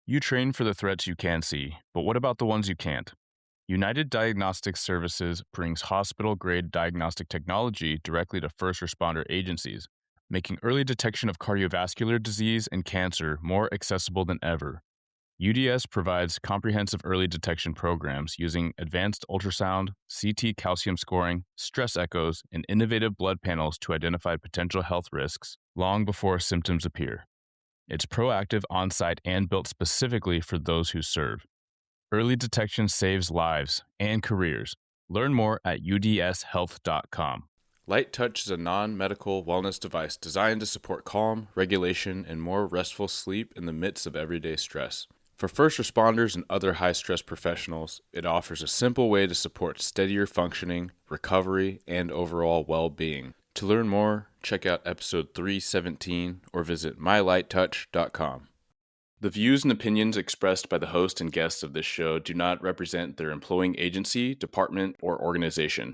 You train for the threats you can see, but what about the ones you can't? United Diagnostic Services brings hospital grade diagnostic technology directly to first responder agencies, making early detection of cardiovascular disease and cancer more accessible than ever. UDS provides comprehensive early detection programs using advanced ultrasound, CT calcium scoring, stress echoes, and innovative blood panels to identify potential health risks long before symptoms appear. It's proactive, on site, and built specifically for those who serve. Early detection saves lives and careers. Learn more at udshealth.com. Light Touch is a non medical wellness device designed to support calm, regulation, and more restful sleep in the midst of everyday stress. For first responders and other high stress professionals, it offers a simple way to support steadier functioning, recovery, and overall well being. To learn more, check out episode 317 or visit mylighttouch.com. The views and opinions expressed by the host and guests of this show do not represent their employing agency, department, or organization.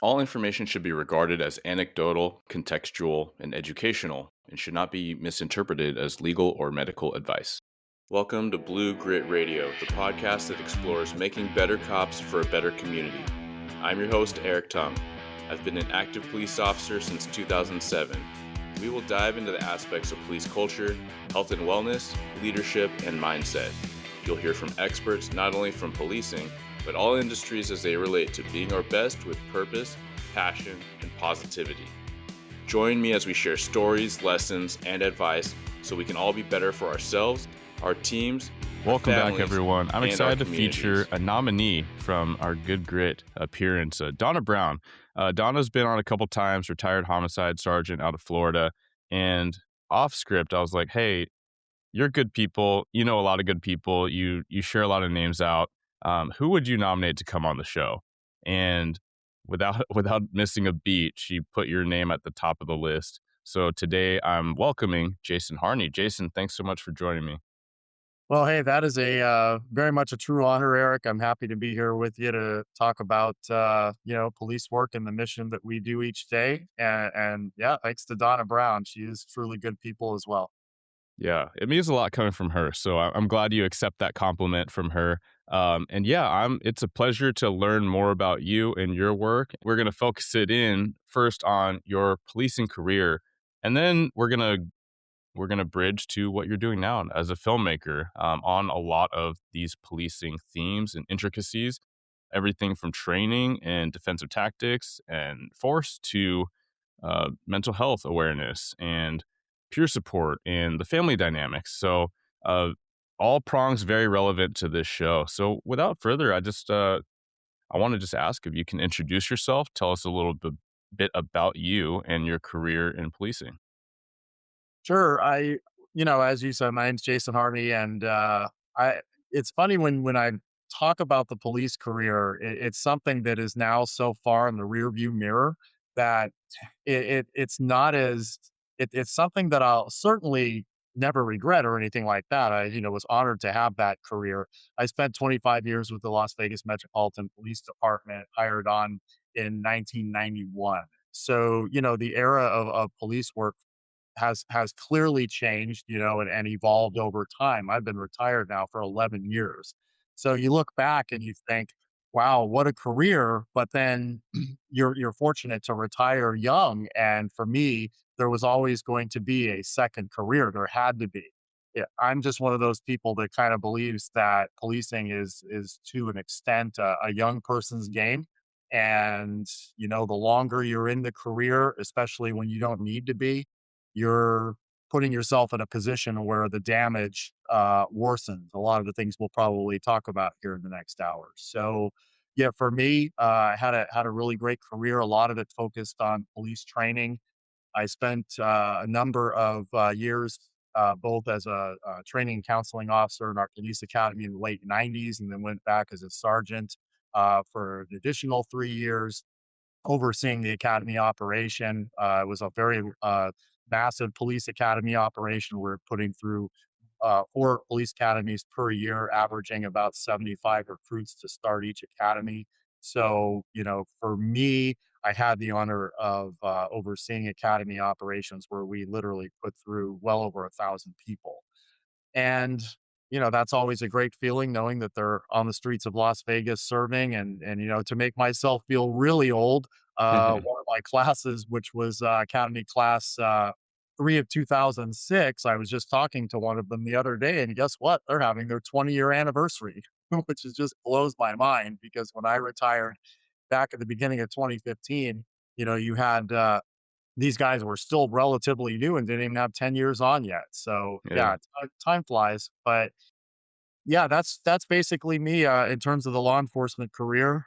All information should be regarded as anecdotal, contextual, and educational, and should not be misinterpreted as legal or medical advice. Welcome to Blue Grit Radio, the podcast that explores making better cops for a better community. I'm your host, Eric Tung. I've been an active police officer since 2007. We will dive into the aspects of police culture, health and wellness, leadership, and mindset. You'll hear from experts not only from policing, but all industries as they relate to being our best with purpose, passion, and positivity. Join me as we share stories, lessons, and advice so we can all be better for ourselves, our teams, Welcome back, families, everyone. I'm and excited our to feature a nominee from our Good Grit appearance, Donna Brown. Donna's been on a couple times, retired homicide sergeant out of Florida. And off script, I was like, hey, you're good people. You know a lot of good people. You share a lot of names out. Who would you nominate to come on the show? And without missing a beat, she put your name at the top of the list. So today I'm welcoming Jason Harney. Jason, thanks so much for joining me. Well, hey, that is a very much a true honor, Eric. I'm happy to be here with you to talk about police work and the mission that we do each day. And yeah, thanks to Donna Brown, she is truly good people as well. Yeah, it means a lot coming from her. So I'm glad you accept that compliment from her. And yeah, it's a pleasure to learn more about you and your work. We're going to focus it in first on your policing career, and then we're gonna bridge to what you're doing now as a filmmaker, on a lot of these policing themes and intricacies, everything from training and defensive tactics and force to mental health awareness and peer support and the family dynamics. So uh, all prongs very relevant to this show. So without further, I want to just ask if you can introduce yourself, tell us a little bit about you and your career in policing. Sure. As you said, my name's Jason Harney, and I. It's funny when I talk about the police career, it's something that is now so far in the rearview mirror that it's not as it's something that I'll certainly never regret or anything like that. I was honored to have that career. I spent 25 years with the Las Vegas Metropolitan Police Department, hired on in 1991. So, the era of police work has clearly changed, and evolved over time. I've been retired now for 11 years. So you look back and you think, wow, what a career. But then you're fortunate to retire young. And for me, there was always going to be a second career. There had to be. Yeah, I'm just one of those people that kind of believes that policing is to an extent a young person's game. And the longer you're in the career, especially when you don't need to be, you're putting yourself in a position where the damage worsens. A lot of the things we'll probably talk about here in the next hour. So, yeah, for me, I had a really great career. A lot of it focused on police training. I spent a number of years both as a training and counseling officer in our police academy in the late '90s, and then went back as a sergeant for an additional 3 years overseeing the academy operation. It was a very massive police academy operation. We're putting through 4 police academies per year, averaging about 75 recruits to start each academy. So, for me, I had the honor of overseeing academy operations where we literally put through well over 1,000 people. And that's always a great feeling knowing that they're on the streets of Las Vegas serving, to make myself feel really old, one of my classes, which was, Academy class, 3 of 2006, I was just talking to one of them the other day, and guess what? They're having their 20-year anniversary, which is just blows my mind because when I retired back at the beginning of 2015, you had, these guys were still relatively new and didn't even have 10 years on yet. So, Yeah. yeah, time flies, but yeah, that's basically me, in terms of the law enforcement career.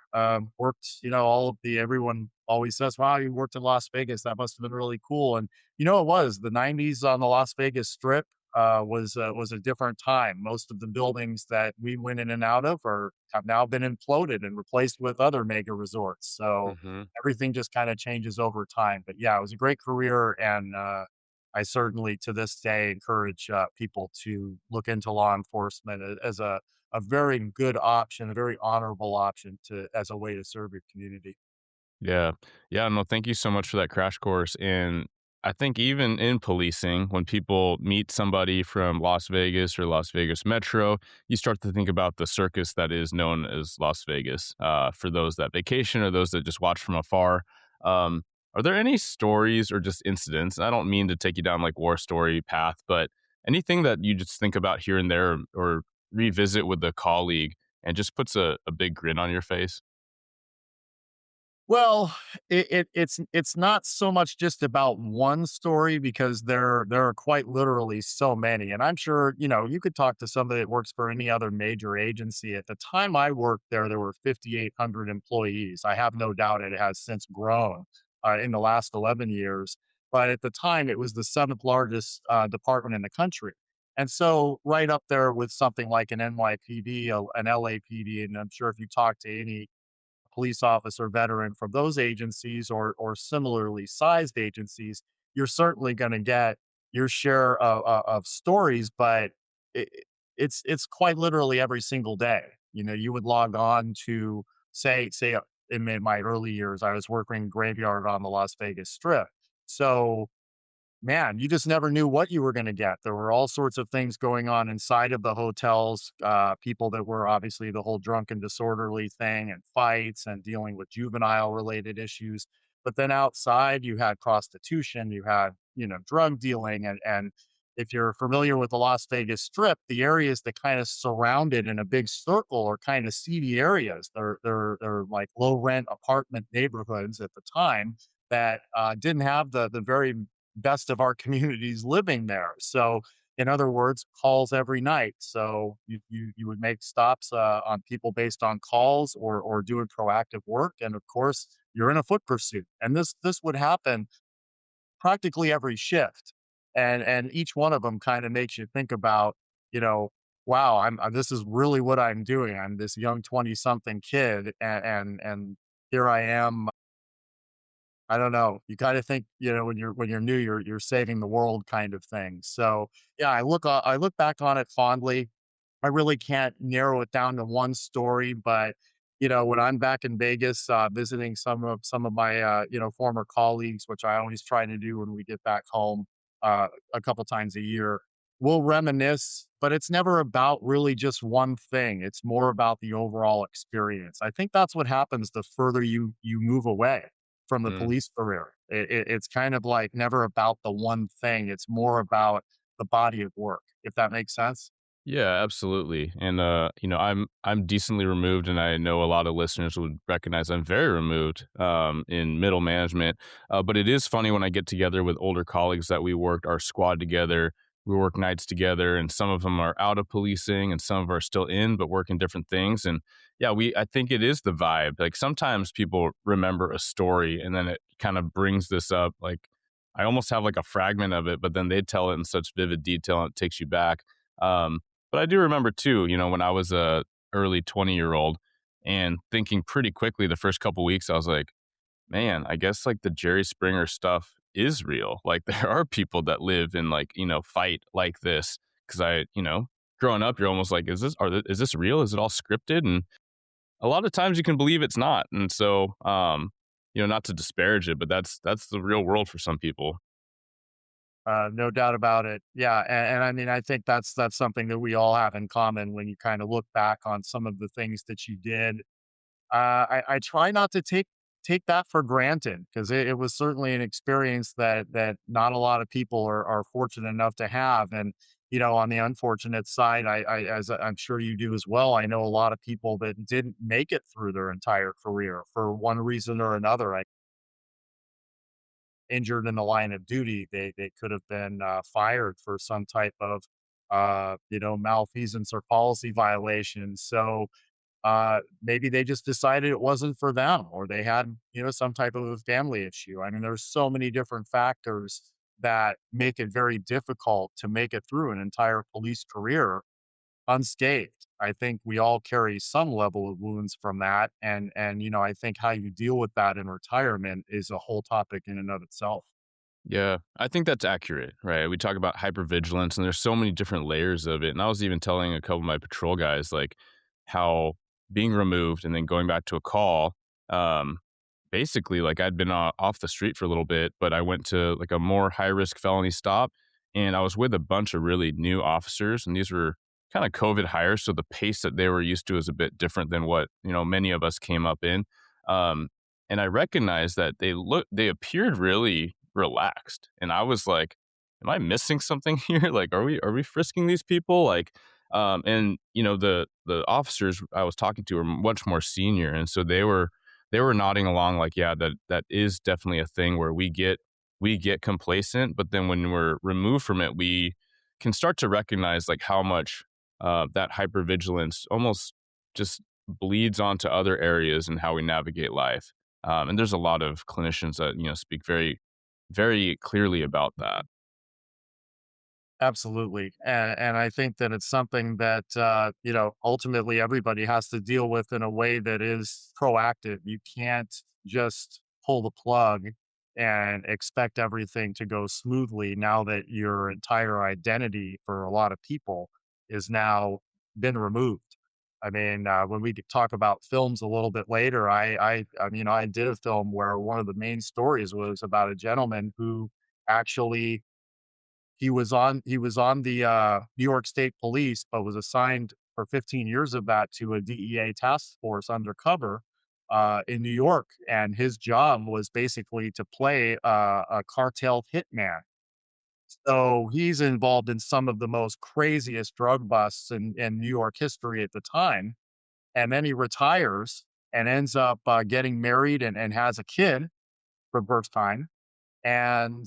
Worked, all of the everyone always says, "Wow, you worked in Las Vegas. That must have been really cool." And it was the '90s on the Las Vegas Strip. Was a different time. Most of the buildings that we went in and out of are have now been imploded and replaced with other mega resorts. So Hmm. everything just kind of changes over time. But yeah, it was a great career, and I certainly, to this day, encourage people to look into law enforcement as a very good option, a very honorable option to as a way to serve your community. Yeah. Yeah, no, thank you so much for that crash course, and I think even in policing, when people meet somebody from Las Vegas or Las Vegas Metro, you start to think about the circus that is known as Las Vegas, for those that vacation or those that just watch from afar. Um, are there any stories or just incidents? I don't mean to take you down, like, war story path, but anything that you just think about here and there or revisit with a colleague and just puts a big grin on your face? Well, it's not so much just about one story because there are quite literally so many, and I'm sure you could talk to somebody that works for any other major agency. At the time I worked there, there were 5,800 employees. I have no doubt it has since grown in the last 11 years, but at the time it was the seventh largest department in the country, and so right up there with something like an NYPD, an LAPD, and I'm sure if you talk to any police officer veteran from those agencies or similarly sized agencies, you're certainly going to get your share of stories, but it, it's quite literally every single day. You would log on to say in my early years, I was working graveyard on the Las Vegas Strip, so man, you just never knew what you were gonna get. There were all sorts of things going on inside of the hotels, people that were obviously the whole drunk and disorderly thing and fights and dealing with juvenile related issues. But then outside, you had prostitution, you had, drug dealing, and if you're familiar with the Las Vegas Strip, the areas that kind of surround it in a big circle are kind of seedy areas. They're like low rent apartment neighborhoods at the time that didn't have the very best of our communities living there. So, in other words, calls every night. So you would make stops on people based on calls or doing proactive work, and of course, you're in a foot pursuit. And this would happen practically every shift, and each one of them kind of makes you think about, you know, wow, this is really what I'm doing. I'm this young 20 something kid, and here I am. I don't know. You kinda think, when you're new, you're saving the world kind of thing. So, yeah, I look back on it fondly. I really can't narrow it down to one story, but, when I'm back in Vegas, visiting some of my, former colleagues, which I always try to do when we get back home, a couple times a year, we'll reminisce, but it's never about really just one thing. It's more about the overall experience. I think that's what happens the further you move away from the Mm. police career. It's kind of like never about the one thing. It's more about the body of work, if that makes sense. Yeah, absolutely. And I'm decently removed and I know a lot of listeners would recognize I'm very removed in middle management. But it is funny when I get together with older colleagues that we worked our squad together. We work nights together and some of them are out of policing and some of them are still in but working different things. And yeah, we I think it is the vibe. Like sometimes people remember a story and then it kind of brings this up. Like I almost have like a fragment of it, but then they tell it in such vivid detail and it takes you back. Um, but I do remember too, when I was a early 20-year-old and thinking pretty quickly the first couple weeks, I was like, man, I guess like the Jerry Springer stuff is real. Like there are people that live and like, fight like this. Cause growing up, you're almost like, is this real? Is it all scripted? And a lot of times you can believe it's not. And so, not to disparage it, but that's the real world for some people. No doubt about it. Yeah, and I mean, I think that's something that we all have in common when you kind of look back on some of the things that you did. I try not to take that for granted because it was certainly an experience that not a lot of people are fortunate enough to have. And on the unfortunate side, as I'm sure you do as well, I know a lot of people that didn't make it through their entire career for one reason or another. Injured in the line of duty, they could have been fired for some type of malfeasance or policy violation. So maybe they just decided it wasn't for them, or they had some type of a family issue. I mean, there's so many different factors that make it very difficult to make it through an entire police career unscathed. I think we all carry some level of wounds from that, and I think how you deal with that in retirement is a whole topic in and of itself. Yeah, I think that's accurate, right? We talk about hypervigilance, and there's so many different layers of it. And I was even telling a couple of my patrol guys, like, how being removed and then going back to a call, um, basically, like, I'd been off the street for a little bit, but I went to like a more high risk felony stop, and I was with a bunch of really new officers, and these were kind of COVID hires, so the pace that they were used to is a bit different than what many of us came up in. Um, and I recognized that they appeared really relaxed, and I was like, "Am I missing something here? Like, are we frisking these people?" Like, and the officers I was talking to were much more senior, and so they were nodding along like, "Yeah, that is definitely a thing where we get complacent, but then when we're removed from it, we can start to recognize like how much that hypervigilance almost just bleeds onto other areas and how we navigate life." And there's a lot of clinicians that speak very, very clearly about that. Absolutely, and I think that it's something that, ultimately everybody has to deal with in a way that is proactive. You can't just pull the plug and expect everything to go smoothly now that your entire identity for a lot of people is now been removed. I mean, when we could talk about films a little bit later, I did a film where one of the main stories was about a gentleman who actually he was on the, New York State Police, but was assigned for 15 years of that to a DEA task force undercover, in New York, and his job was basically to play, a cartel hitman. So, he's involved in some of the most craziest drug busts in New York history at the time, and then he retires and ends up, getting married and has a kid for the first time, and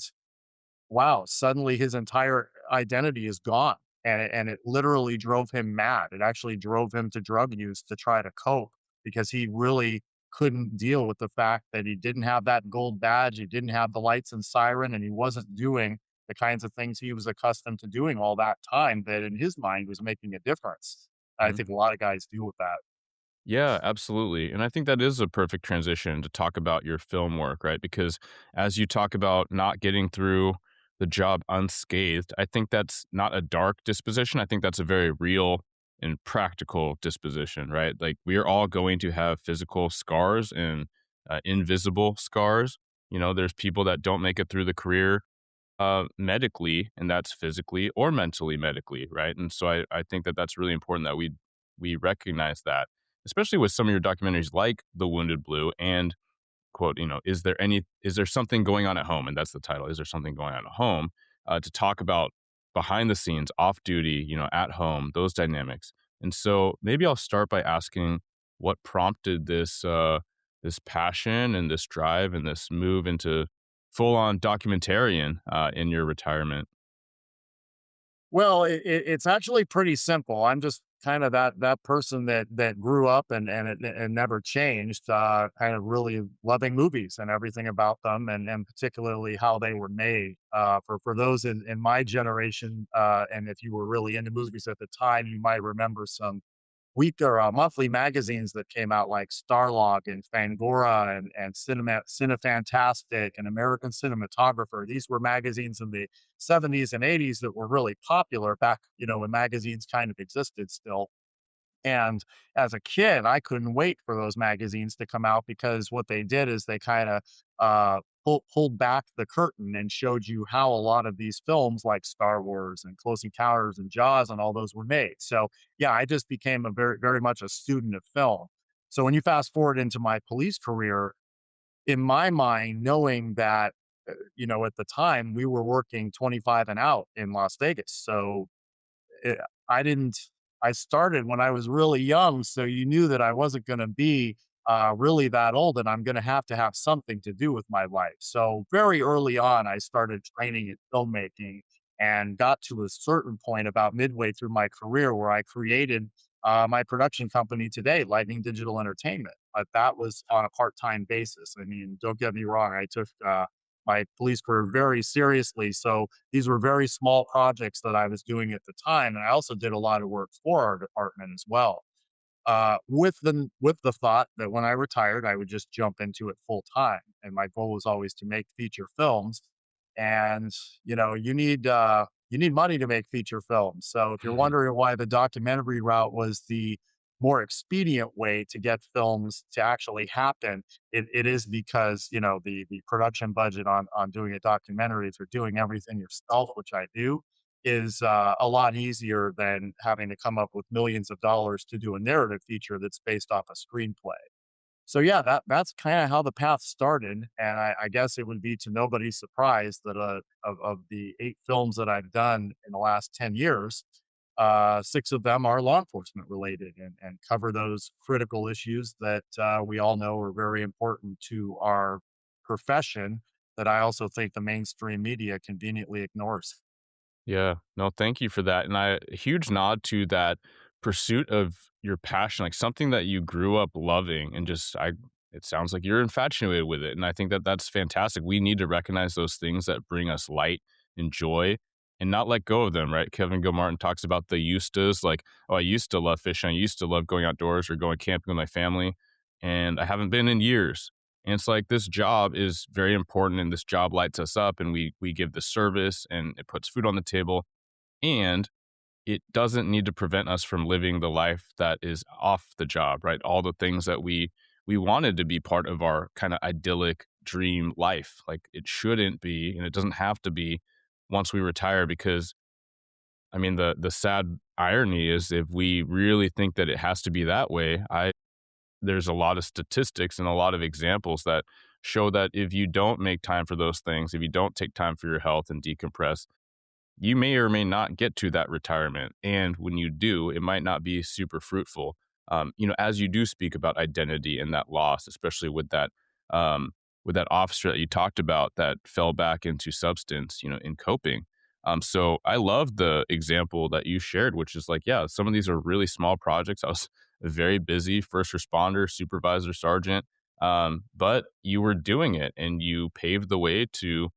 wow, suddenly his entire identity is gone, and it literally drove him mad. It actually drove him to drug use to try to cope because he really couldn't deal with the fact that he didn't have that gold badge, he didn't have the lights and siren, and he wasn't doing the kinds of things he was accustomed to doing all that time that in his mind was making a difference. I think a lot of guys deal with that. Yeah, absolutely. And I think that is a perfect transition to talk about your film work, right? Because as you talk about not getting through the job unscathed, I think that's not a dark disposition. I think that's a very real and practical disposition, right? Like we are all going to have physical scars and invisible scars. There's people that don't make it through the career medically, and that's physically or mentally medically, right? And so I think that that's really important that we recognize that, especially with some of your documentaries like The Wounded Blue and quote, is there something going on at home? And that's the title. Is there something going on at home? To talk about behind the scenes, off duty, at home, those dynamics. And so maybe I'll start by asking what prompted this passion and this drive and this move into full on documentarian in your retirement. Well, it's actually pretty simple. I'm just kind of that person that grew up and never changed. Kind of really loving movies and everything about them, and particularly how they were made. For those in my generation, and if you were really into movies at the time, you might remember some week or monthly magazines that came out like Starlog and Fangora and Cinefantastic and American Cinematographer. These were magazines in the 70s and 80s that were really popular back, when magazines kind of existed still. And as a kid, I couldn't wait for those magazines to come out because what they did is they kind of pulled back the curtain and showed you how a lot of these films like Star Wars and Close Encounters and Jaws and all those were made. So yeah, I just became a very much a student of film. So when you fast forward into my police career, in my mind, knowing that, at the time we were working 25 and out in Las Vegas. So it, I didn't, I started when I was really young. So you knew that I wasn't going to be really that old and I'm going to have something to do with my life. So very early on, I started training in filmmaking and got to a certain point about midway through my career where I created my production company today, Lightning Digital Entertainment. But that was on a part time basis. I mean, don't get me wrong, I took my police career very seriously. So these were very small projects that I was doing at the time, and I also did a lot of work for our department as well. With the thought that when I retired, I would just jump into it full time, and my goal was always to make feature films. And you need money to make feature films. So if you're wondering why the documentary route was the more expedient way to get films to actually happen, it is because the production budget on doing a documentary, if you're doing everything yourself, which I do, is a lot easier than having to come up with millions of dollars to do a narrative feature that's based off a screenplay. So yeah, that's kind of how the path started, and I guess it would be to nobody's surprise that of the 8 films that I've done in the last 10 years, 6 of them are law enforcement related and cover those critical issues that we all know are very important to our profession. That I also think the mainstream media conveniently ignores. Yeah. No, thank you for that. And a huge nod to that pursuit of your passion, like something that you grew up loving and it sounds like you're infatuated with it. And I think that that's fantastic. We need to recognize those things that bring us light and joy and not let go of them, right? Kevin Gilmartin talks about the used to's, like, oh, I used to love fishing. I used to love going outdoors or going camping with my family. And I haven't been in years. And it's like this job is very important and this job lights us up and we give the service and it puts food on the table and it doesn't need to prevent us from living the life that is off the job, right? All the things that we wanted to be part of our kind of idyllic dream life. Like it shouldn't be and it doesn't have to be once we retire because I mean the sad irony is if we really think that it has to be that way, I there's a lot of statistics and a lot of examples that show that if you don't make time for those things, if you don't take time for your health and decompress, you may or may not get to that retirement. And when you do, it might not be super fruitful. As you do speak about identity and that loss, especially um, with that officer that you talked about that fell back into substance, in coping. So I love the example that you shared, which is like, yeah, some of these are really small projects. I was a very busy first responder, supervisor, sergeant, but you were doing it and you paved the way to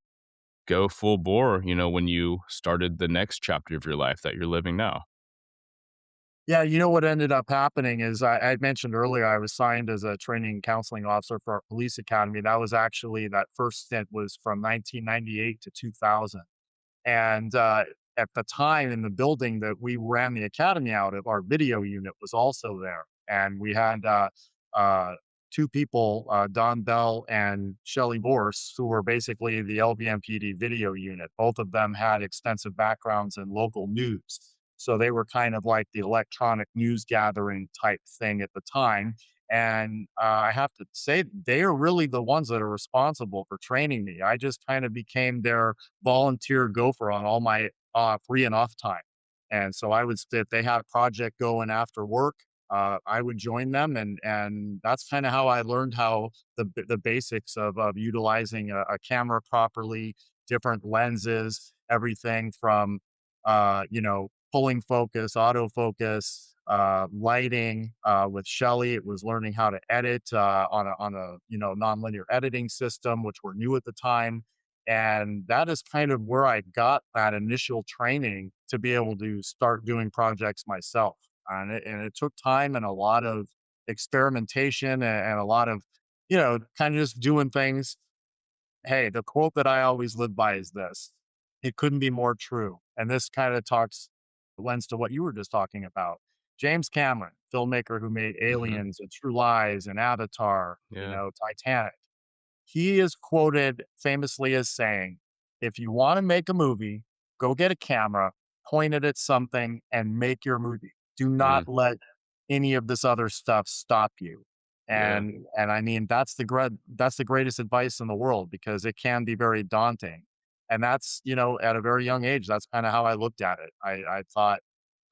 go full bore, when you started the next chapter of your life that you're living now. Yeah, you know what ended up happening is I mentioned earlier I was signed as a training and counseling officer for our police academy. That was actually that first stint was from 1998 to 2000. And at the time in the building that we ran the academy out of, our video unit was also there. And we had uh, 2 people, Don Bell and Shelley Borse, who were basically the LVMPD video unit. Both of them had extensive backgrounds in local news. So they were kind of like the electronic news gathering type thing at the time. And I have to say, they are really the ones that are responsible for training me. I just kind of became their volunteer gopher on all my free and off time. And so I would, if they had a project going after work, I would join them, and that's kind of how I learned how the basics of utilizing a camera properly, different lenses, everything from pulling focus, autofocus, lighting. With Shelly, it was learning how to edit on a nonlinear editing system, which were new at the time. And that is kind of where I got that initial training to be able to start doing projects myself. And it took time and a lot of experimentation and a lot of, kind of just doing things. Hey, the quote that I always live by is this: it couldn't be more true. And this kind of talks lends to what you were just talking about. James Cameron, filmmaker who made Mhm. Aliens and True Lies and Avatar, Yeah. Titanic. he is quoted famously as saying, "If you want to make a movie, go get a camera, point it at something, and make your movie. Do Mm, not let any of this other stuff stop you." yeah. And I mean, that's the greatest advice in the world because it can be very daunting. And that's, at a very young age, that's kind of how I looked at it. I thought,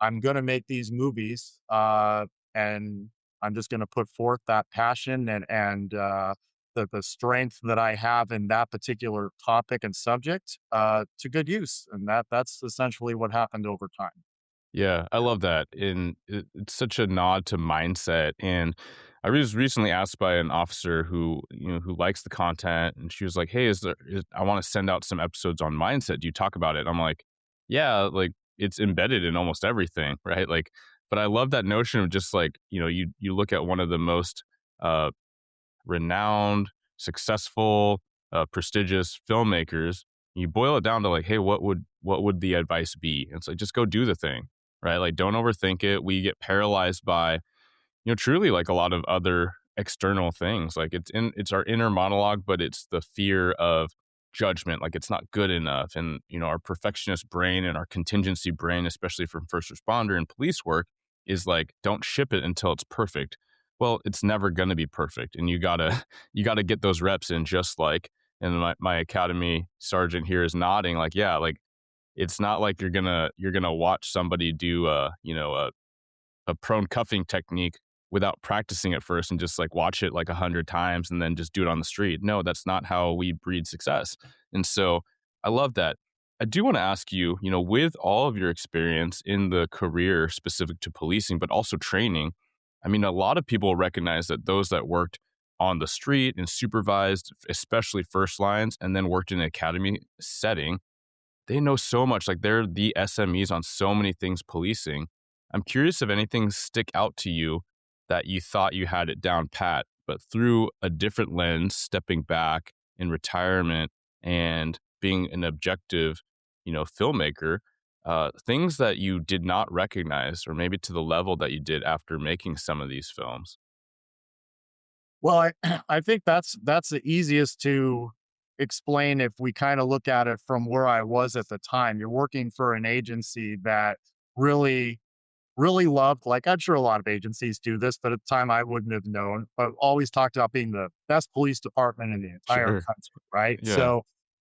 I'm going to make these movies, and I'm just going to put forth that passion and the strength that I have in that particular topic and subject, to good use. And that's essentially what happened over time. Yeah, I love that, and it's such a nod to mindset, and I was recently asked by an officer who, who likes the content, and she was like, "Hey, I wanna send out some episodes on mindset, do you talk about it?" I'm like, "Yeah, like, it's embedded in almost everything," right? Like, but I love that notion of just like, you look at one of the most, uh renowned, successful, prestigious filmmakers, you boil it down to like, hey, what would the advice be? And it's like just go do the thing, right? Like don't overthink it. We get paralyzed by truly like a lot of other external things. Like it's our inner monologue, but it's the fear of judgment, like it's not good enough. And our perfectionist brain and our contingency brain, especially from first responder and police work, is like, don't ship it until it's perfect. Well, it's never gonna be perfect. And you gotta you gotta get those reps in just like and my academy sergeant here is nodding, like, yeah, like it's not like you're gonna watch somebody do a prone cuffing technique without practicing it first and just like watch it like 100 times and then just do it on the street. No, that's not how we breed success. And so I love that. I do want to ask you, with all of your experience in the career specific to policing, but also training, I mean, a lot of people recognize that those that worked on the street and supervised, especially first lines, and then worked in an academy setting, they know so much, like, they're the SMEs on so many things policing. I'm curious if anything stick out to you that you thought you had it down pat, but through a different lens, stepping back in retirement and being an objective, filmmaker, things that you did not recognize or maybe to the level that you did after making some of these films. Well, I think that's the easiest to explain if we kind of look at it from where I was at the time. You're working for an agency that really really loved, like, I'm sure a lot of agencies do this, but at the time I wouldn't have known, but always talked about being the best police department in the entire Sure. country, right? Yeah.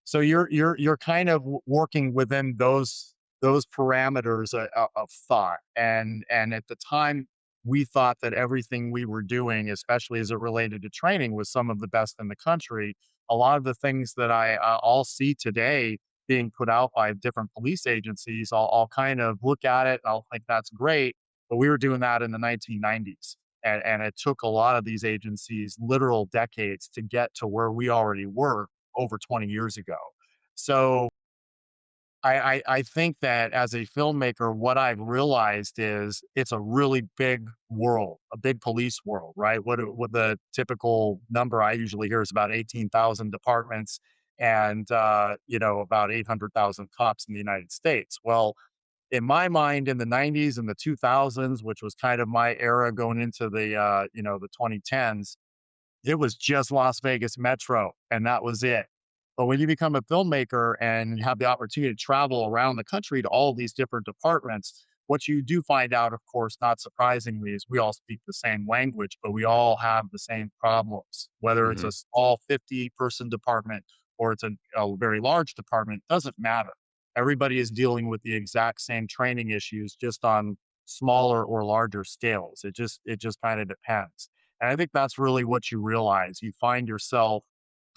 So you're kind of working within those parameters of thought, and at the time we thought that everything we were doing, especially as it related to training, was some of the best in the country. A lot of the things that I all see today being put out by different police agencies, I'll kind of look at it and I'll think that's great. But we were doing that in the 1990s. And it took a lot of these agencies literal decades to get to where we already were over 20 years ago. So I think that as a filmmaker, what I've realized is it's a really big world, a big police world, right? What the typical number I usually hear is about 18,000 departments and about 800,000 cops in the United States. Well, in my mind, in the 90s and the 2000s, which was kind of my era going into the 2010s, it was just Las Vegas Metro, and that was it. But when you become a filmmaker and you have the opportunity to travel around the country to all these different departments, what you do find out, of course, not surprisingly, is we all speak the same language, but we all have the same problems. Whether it's Hmm. a small 50-person department or it's a very large department, doesn't matter. Everybody is dealing with the exact same training issues, just on smaller or larger scales. It just kind of depends. And I think that's really what you realize. You find yourself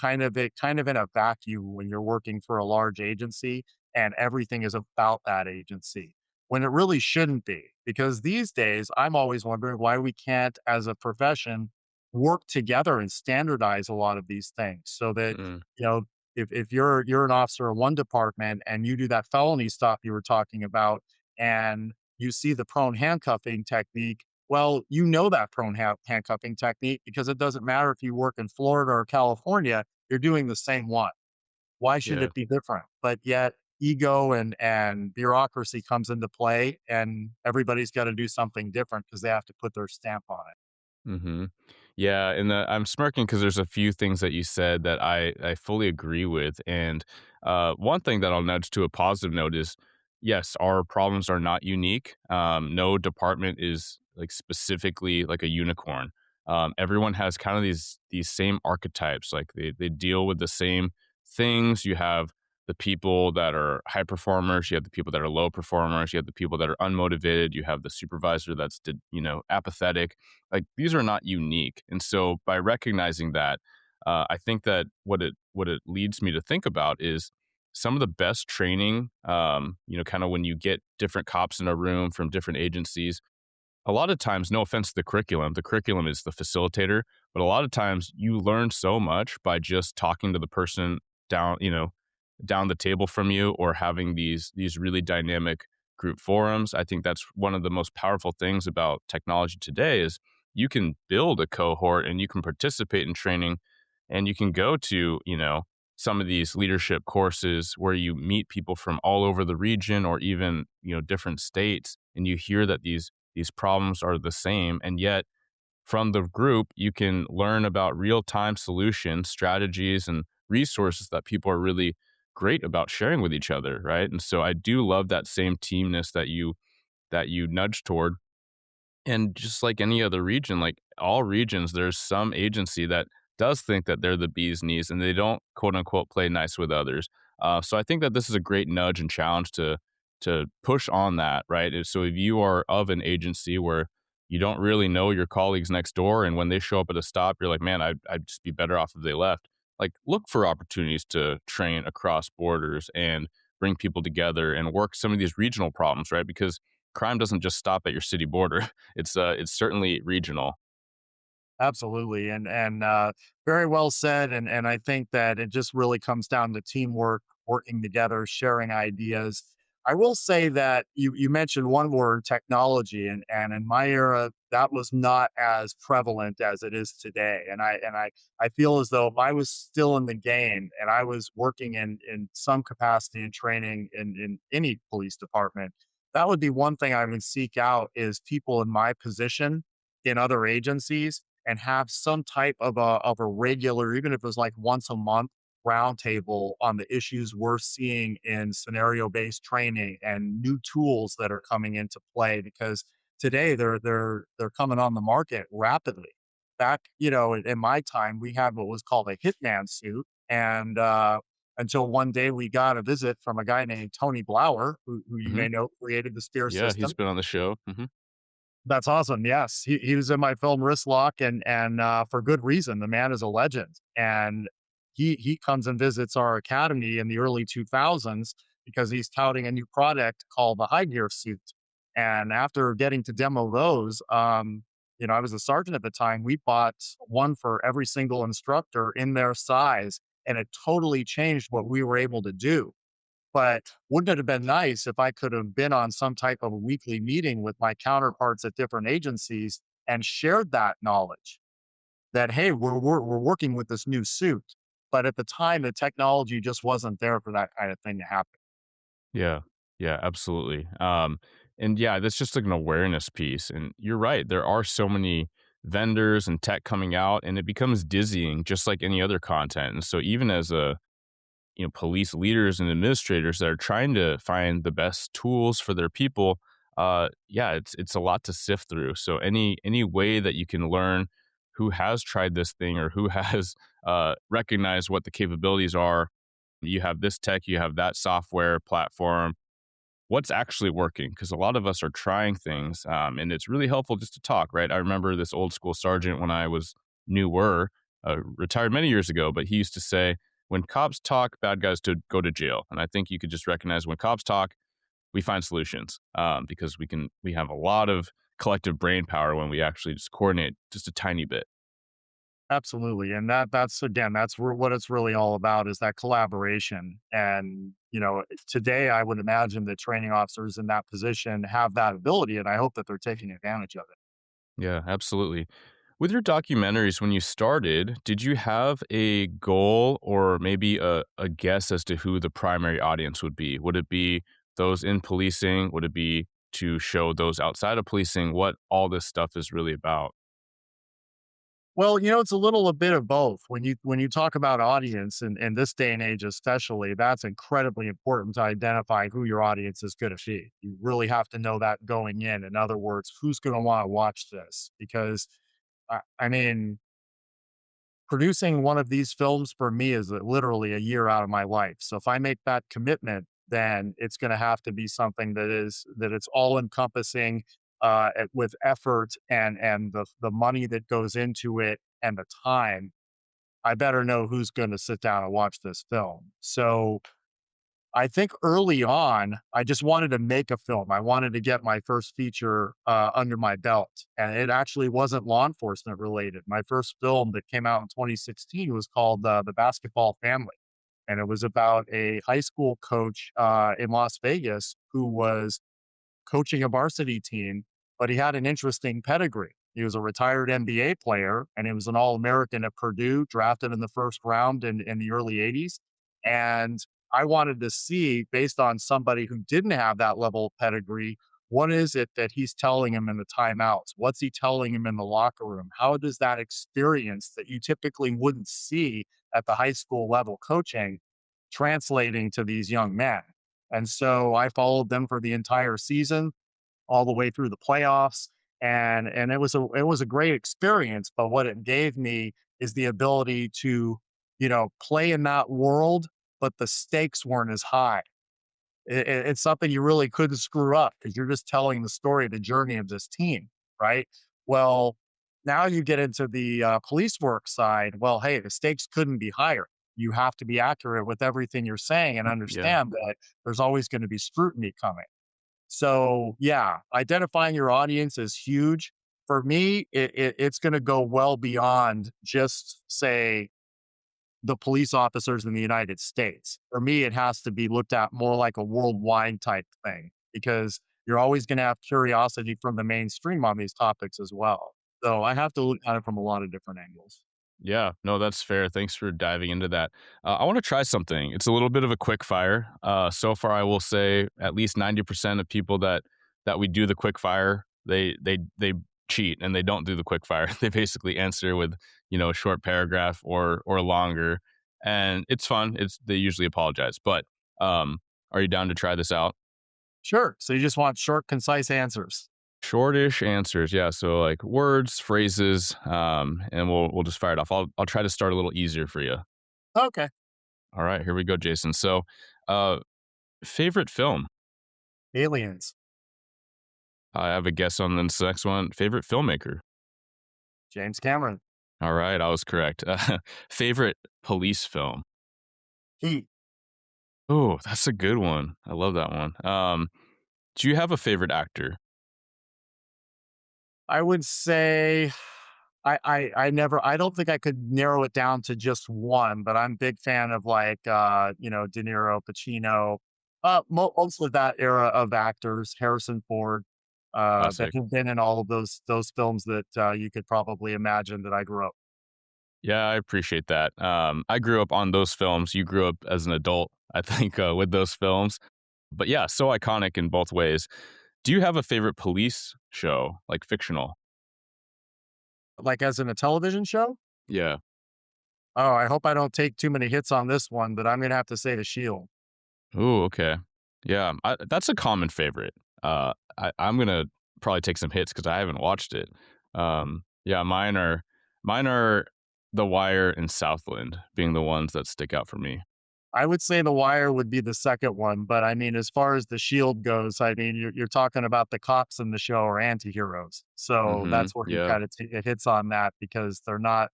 kind of in a vacuum when you're working for a large agency and everything is about that agency when it really shouldn't be. Because these days, I'm always wondering why we can't, as a profession, work together and standardize a lot of these things so that, Mm, you know, if you're an officer in one department and you do that felony stuff you were talking about and you see the prone handcuffing technique, well, you know that prone handcuffing technique because it doesn't matter if you work in Florida or California, you're doing the same one. Why should yeah. it be different? But yet ego and bureaucracy comes into play and everybody's got to do something different because they have to put their stamp on it. Hmm. Yeah, and I'm smirking because there's a few things that you said that I fully agree with, and one thing that I'll nudge to a positive note is, yes, our problems are not unique. No department is like specifically like a unicorn. Everyone has kind of these same archetypes, like they deal with the same things. You have the people that are high performers, you have the people that are low performers, you have the people that are unmotivated, you have the supervisor that's apathetic. Like, these are not unique, and so by recognizing that, I think that what it leads me to think about is some of the best training, kind of when you get different cops in a room from different agencies. A lot of times, no offense to the curriculum is the facilitator, but a lot of times you learn so much by just talking to the person down, down the table from you, or having these really dynamic group forums. I think that's one of the most powerful things about technology today is you can build a cohort and you can participate in training, and you can go to, some of these leadership courses where you meet people from all over the region or even, different states, and you hear that these problems are the same, and yet from the group you can learn about real-time solutions, strategies, and resources that people are really great about sharing with each other, right? And so I do love that same teamness that you nudge toward. And just like any other region, like all regions, there's some agency that does think that they're the bee's knees and they don't quote unquote play nice with others. So I think that this is a great nudge and challenge to push on that, right? So if you are of an agency where you don't really know your colleagues next door, and when they show up at a stop, you're like, man, I'd just be better off if they left. Like, look for opportunities to train across borders and bring people together and work some of these regional problems, right? Because crime doesn't just stop at your city border. It's certainly regional. Absolutely, and very well said, and I think that it just really comes down to teamwork, working together, sharing ideas. I will say that you mentioned one word, technology, and in my era, that was not as prevalent as it is today. And I feel as though if I was still in the game and I was working in some capacity and training in any police department, that would be one thing I would seek out is people in my position in other agencies and have some type of a regular, even if it was like once a month, roundtable on the issues we're seeing in scenario based training and new tools that are coming into play because today they're coming on the market rapidly. Back, in my time, we had what was called a hitman suit, and until one day we got a visit from a guy named Tony Blauer, who you Mhm. may know created the Spear Yeah, he's system. been on the show. Mhm. That's awesome. Yes, he was in my film Wristlock, and for good reason. The man is a legend, and he comes and visits our academy in the early 2000s because he's touting a new product called the High Gear suit. And after getting to demo those, I was a sergeant at the time. We bought one for every single instructor in their size, and it totally changed what we were able to do. But wouldn't it have been nice if I could have been on some type of a weekly meeting with my counterparts at different agencies and shared that knowledge that, hey, we're working with this new suit. But at the time, the technology just wasn't there for that kind of thing to happen. Yeah. Yeah, absolutely. And yeah, that's just like an awareness piece. And you're right. There are so many vendors and tech coming out, and it becomes dizzying just like any other content. And so even as police leaders and administrators that are trying to find the best tools for their people, yeah, it's a lot to sift through. So any way that you can learn who has tried this thing or who has recognized what the capabilities are. You have this tech, you have that software platform, what's actually working, because a lot of us are trying things, and it's really helpful just to talk, right? I remember this old school sergeant when I was newer, retired many years ago, but he used to say, when cops talk, bad guys to go to jail. And I think you could just recognize when cops talk, we find solutions, because we have a lot of collective brain power when we actually just coordinate just a tiny bit. Absolutely, and that's again, what it's really all about is that collaboration. And today, I would imagine that training officers in that position have that ability, and I hope that they're taking advantage of it. Yeah, absolutely. With your documentaries, when you started, did you have a goal or maybe a guess as to who the primary audience would be? Would it be those in policing? Would it be to show those outside of policing what all this stuff is really about? Well, it's a little a bit of both. When you talk about audience in this day and age, especially, that's incredibly important to identify who your audience is going to be. You really have to know that going in. In other words, who's going to want to watch this? Because I mean, producing one of these films for me is literally a year out of my life. So if I make that commitment, then it's going to have to be something that it's all encompassing with effort and the money that goes into it and the time. I better know who's going to sit down and watch this film. So I think early on, I just wanted to make a film. I wanted to get my first feature under my belt, and it actually wasn't law enforcement related. My first film that came out in 2016 was called "The Basketball Family," and it was about a high school coach in Las Vegas who was coaching a varsity team, but he had an interesting pedigree. He was a retired NBA player and he was an All American at Purdue, drafted in the first round in the early 80s. And I wanted to see, based on somebody who didn't have that level of pedigree, what is it that he's telling him in the timeouts? What's he telling him in the locker room? How does that experience that you typically wouldn't see at the high school level coaching translating to these young men? And so I followed them for the entire season, all the way through the playoffs, and it was a great experience. But what it gave me is the ability to, play in that world, but the stakes weren't as high. It's something you really couldn't screw up because you're just telling the story, the journey of this team, right? Well, now you get into the police work side. Well, hey, the stakes couldn't be higher. You have to be accurate with everything you're saying and Yeah. understand that there's always going to be scrutiny coming. So, yeah, identifying your audience is huge. For me, it's going to go well beyond just, say, the police officers in the United States. For me, it has to be looked at more like a worldwide type thing because you're always going to have curiosity from the mainstream on these topics as well. So I have to look at it from a lot of different angles. Yeah, no, that's fair. Thanks for diving into that. I want to try something. It's a little bit of a quick fire. So far, I will say at least 90% of people that we do the quick fire, they cheat and they don't do the quick fire. They basically answer with a short paragraph or longer, and it's fun. They usually apologize, but um, are you down to try this out? Sure. So you just want short, concise answers. Shortish answers, yeah. So like words, phrases, and we'll just fire it off. I'll try to start a little easier for you. Okay. All right, here we go, Jason. So, uh, favorite film? Aliens. I have a guess on this next one. Favorite filmmaker? James Cameron. All right, I was correct. Favorite police film? Heat. Oh, that's a good one. I love that one. Do you have a favorite actor? I would say I don't think I could narrow it down to just one, but I'm a big fan of like De Niro, Pacino, most of that era of actors, Harrison Ford, that Classic. have been in all of those films that you could probably imagine that I grew up. Yeah, I appreciate that. I grew up on those films. You grew up as an adult, I think, with those films. But yeah, so iconic in both ways. Do you have a favorite police show, like fictional? Like as in a television show? Yeah. Oh, I hope I don't take too many hits on this one, but I'm gonna have to say The Shield. Ooh, okay. Yeah, that's a common favorite. I'm gonna probably take some hits because I haven't watched it. Yeah, mine are The Wire and Southland being the ones that stick out for me. I would say The Wire would be the second one, but I mean, as far as The Shield goes, I mean, you're talking about the cops in the show are anti-heroes. So Mhm. that's where you Yeah. kinda it hits on that because they're not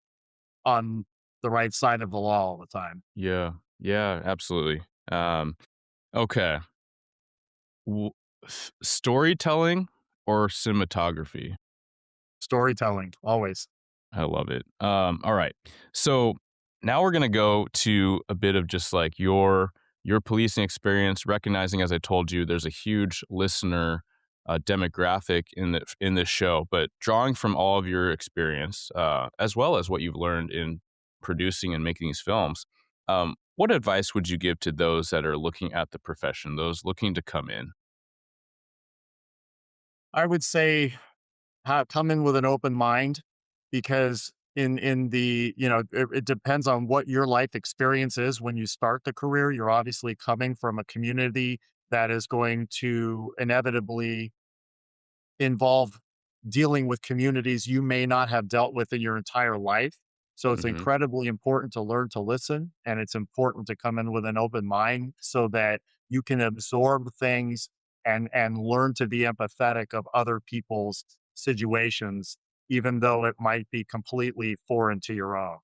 on the right side of the law all the time. Yeah. Yeah, absolutely. Okay. W Storytelling or cinematography? Storytelling, always. I love it. All right. So now we're gonna go to a bit of just like your policing experience, recognizing as I told you, there's a huge listener demographic in this show, but drawing from all of your experience, as well as what you've learned in producing and making these films, what advice would you give to those that are looking at the profession, those looking to come in? I would say come in with an open mind because in the it depends on what your life experience is when you start the career. You're obviously coming from a community that is going to inevitably involve dealing with communities you may not have dealt with in your entire life. So it's Hmm. incredibly important to learn to listen, and it's important to come in with an open mind so that you can absorb things and learn to be empathetic of other people's situations, even though it might be completely foreign to your own.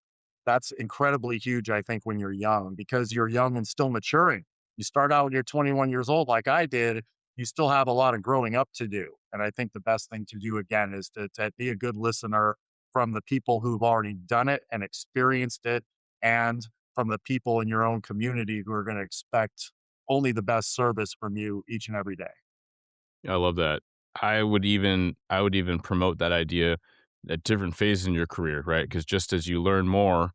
That's incredibly huge, I think, when you're young, because you're young and still maturing. You start out when you're 21 years old, like I did, you still have a lot of growing up to do. And I think the best thing to do again is to be a good listener from the people who've already done it and experienced it, and from the people in your own community who are going to expect only the best service from you each and every day. I love that. I would even promote that idea at different phases in your career, right? Because just as you learn more,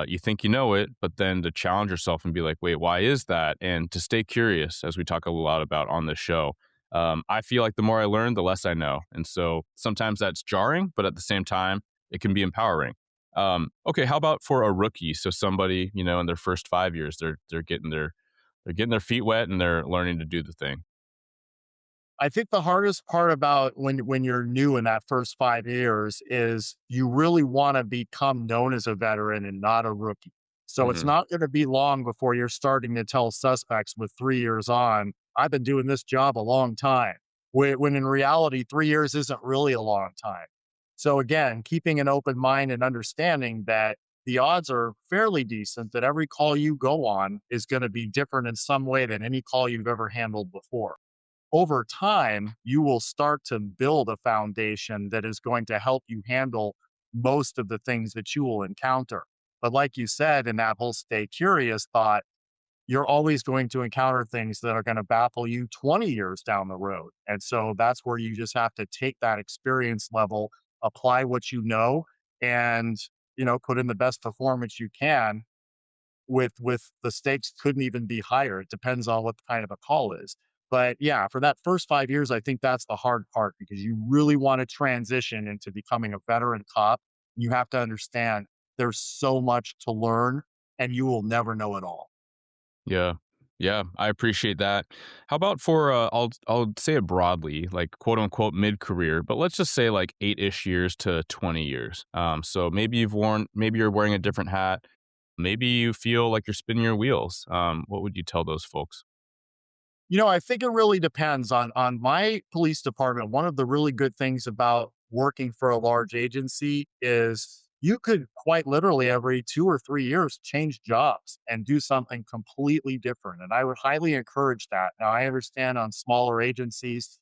you think you know it, but then to challenge yourself and be like, wait, why is that? And to stay curious, as we talk a lot about on this show. I feel like the more I learn, the less I know, and so sometimes that's jarring, but at the same time, it can be empowering. Okay, how about for a rookie? So somebody, in their first 5 years, they're getting their feet wet and they're learning to do the thing. I think the hardest part about when you're new in that first 5 years is you really wanna become known as a veteran and not a rookie. So it's Hmm. not gonna be long before you're starting to tell suspects with 3 years on, "I've been doing this job a long time," when in reality, 3 years isn't really a long time. So again, keeping an open mind and understanding that the odds are fairly decent that every call you go on is gonna be different in some way than any call you've ever handled before. Over time, you will start to build a foundation that is going to help you handle most of the things that you will encounter. But like you said, in that whole stay curious thought, you're always going to encounter things that are going to baffle you 20 years down the road. And so that's where you just have to take that experience level, apply what you know, and put in the best performance you can. With the stakes couldn't even be higher. It depends on what kind of a call is. But yeah, for that first 5 years, I think that's the hard part because you really want to transition into becoming a veteran cop. You have to understand there's so much to learn and you will never know it all. Yeah. Yeah, I appreciate that. How about for I'll say it broadly, like quote unquote mid career, but let's just say like 8-ish years to 20 years. So maybe you're wearing a different hat. Maybe you feel like you're spinning your wheels. What would you tell those folks? I think it really depends on my police department. One of the really good things about working for a large agency is you could quite literally every 2 or 3 years change jobs and do something completely different, and I would highly encourage that. Now, I understand on smaller agencies,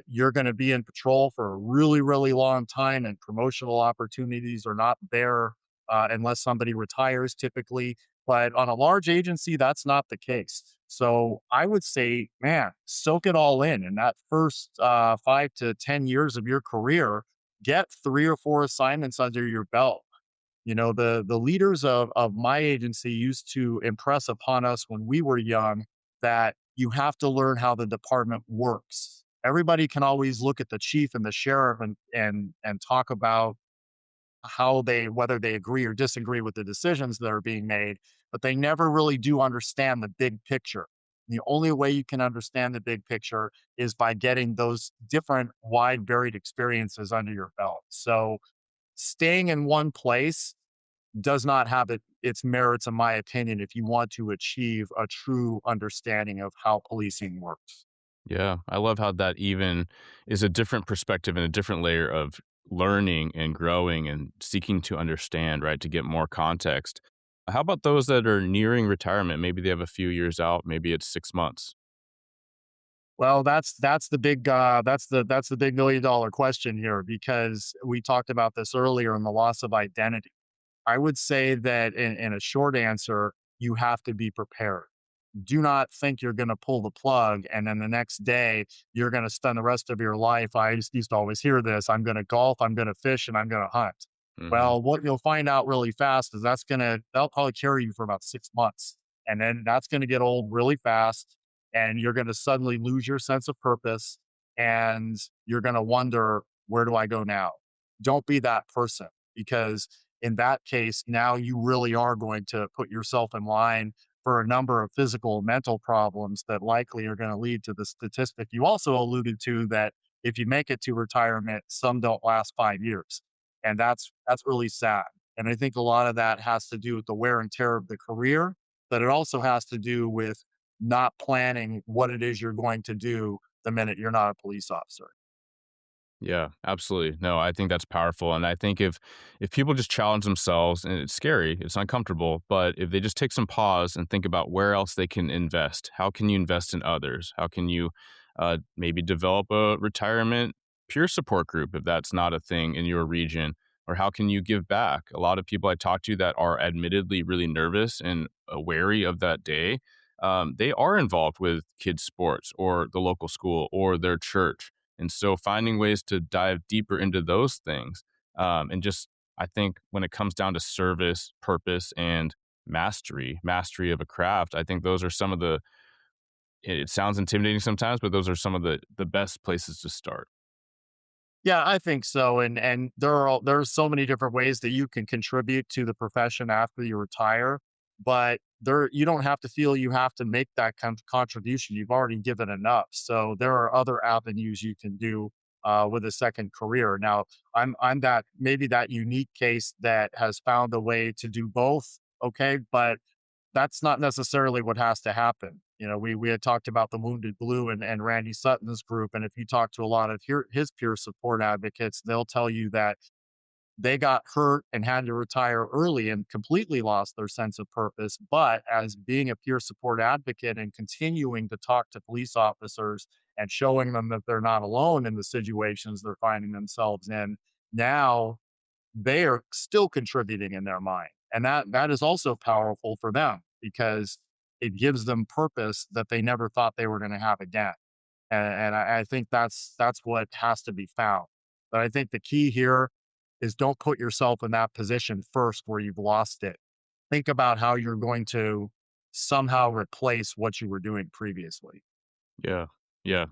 you're gonna be in patrol for a really, really long time, and promotional opportunities are not there, unless somebody retires typically. But on a large agency, that's not the case. So I would say, man, soak it all in that first 5 to 10 years of your career. Get 3 or 4 assignments under your belt. The leaders of my agency used to impress upon us when we were young that you have to learn how the department works. Everybody can always look at the chief and the sheriff and talk about how they whether they agree or disagree with the decisions that are being made, but they never really do understand the big picture. The only way you can understand the big picture is by getting those different wide varied experiences under your belt. So staying in one place does not have its merits, in my opinion, if you want to achieve a true understanding of how policing works. Yeah, I love how that even is a different perspective and a different layer of learning and growing and seeking to understand, right? To get more context. How about those that are nearing retirement? Maybe they have a few years out, maybe it's 6 months. Well, that's the big $1 million question here, because we talked about this earlier in the loss of identity. I would say that in a short answer, you have to be prepared. Do not think you're going to pull the plug and then the next day you're going to spend the rest of your life. I used to always hear this: I'm going to golf, I'm going to fish, and I'm going to hunt. Hmm. Well, what you'll find out really fast is that'll probably carry you for about 6 months. And then that's going to get old really fast. And you're going to suddenly lose your sense of purpose. And you're going to wonder, where do I go now? Don't be that person. because in that case, now you really are going to put yourself in line for a number of physical and mental problems that likely are going to lead to the statistic you also alluded to, that if you make it to retirement, some don't last 5 years. And that's really sad. And I think a lot of that has to do with the wear and tear of the career, but it also has to do with not planning what it is you're going to do the minute you're not a police officer. Yeah, absolutely. No, I think that's powerful, and I think if people just challenge themselves, and it's scary, it's uncomfortable, but if they just take some pause and think about where else they can invest, how can you invest in others? How can you maybe develop a retirement peer support group if that's not a thing in your region? Or how can you give back? A lot of people I talk to that are admittedly really nervous and wary of that day, they are involved with kids' sports or the local school or their church, and so finding ways to dive deeper into those things, and just I think when it comes down to service, purpose, and mastery of a craft, I think those are some of the it sounds intimidating sometimes, but those are some of the best places to start. Yeah, I think so, and there are so many different ways that you can contribute to the profession after you retire, but there you don't have to feel you have to make that contribution. You've already given enough, so there are other avenues you can do with a second career. Now, I'm that maybe that unique case that has found a way to do both. Okay, but that's not necessarily what has to happen. You know, we had talked about the Wounded Blue and Randy Sutton's group, and if you talk to a lot of his peer support advocates, they'll tell you that they got hurt and had to retire early and completely lost their sense of purpose. But as being a peer support advocate and continuing to talk to police officers and showing them that they're not alone in the situations they're finding themselves in, now they are still contributing in their mind. And that is also powerful for them because it gives them purpose that they never thought they were going to have again. And I think that's what has to be found. But I think the key here is don't put yourself in that position first where you've lost it. Think about how you're going to somehow replace what you were doing previously. Yeah. Yeah.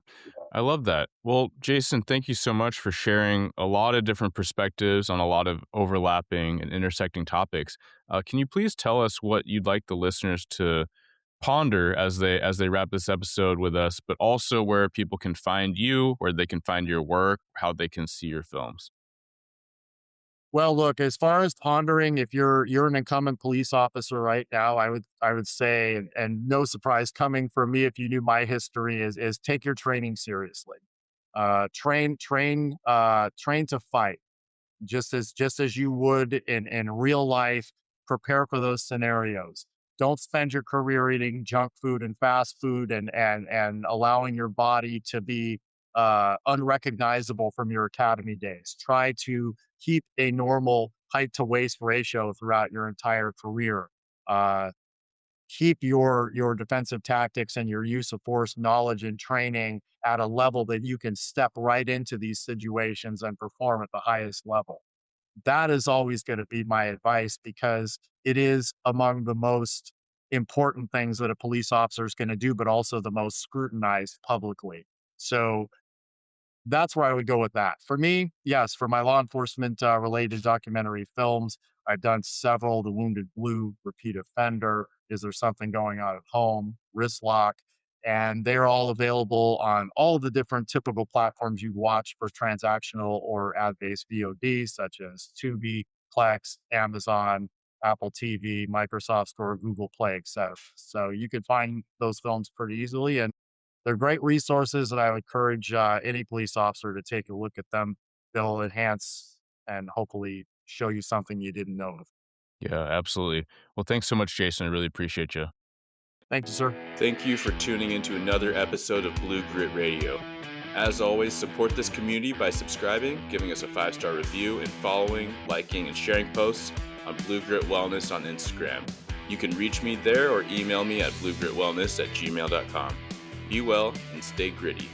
I love that. Well, Jason, thank you so much for sharing a lot of different perspectives on a lot of overlapping and intersecting topics. Can you please tell us what you'd like the listeners to ponder as they wrap this episode with us, but also where people can find you, where they can find your work, how they can see your films? Well, look, as far as pondering, if you're an incumbent police officer right now, I would say, and no surprise coming from me if you knew my history, is take your training seriously. Train to fight just as you would in real life. Prepare for those scenarios. Don't spend your career eating junk food and fast food and allowing your body to be unrecognizable from your academy days. Try to keep a normal height to waist ratio throughout your entire career. uh, Keep your defensive tactics and your use of force knowledge and training at a level that you can step right into these situations and perform at the highest level. That is always going to be my advice because it is among the most important things that a police officer is going to do, but also the most scrutinized publicly. So that's where I would go with that. For me, yes, for my law enforcement related documentary films, I've done several: The Wounded Blue, Repeat Offender, Is There Something Going On at Home, Wrist Lock, and they're all available on all the different typical platforms you watch for transactional or ad based VOD, such as Tubi, Plex, Amazon, Apple TV, Microsoft Store, Google Play, etc. So you can find those films pretty easily. And they're great resources, and I would encourage any police officer to take a look at them. They'll enhance and hopefully show you something you didn't know of. Yeah, absolutely. Well, thanks so much, Jason. I really appreciate you. Thank you, sir. Thank you for tuning into another episode of Blue Grit Radio. As always, support this community by subscribing, giving us a 5-star review, and following, liking, and sharing posts on Blue Grit Wellness on Instagram. You can reach me there or email me at bluegritwellness@gmail.com. Be well and stay gritty.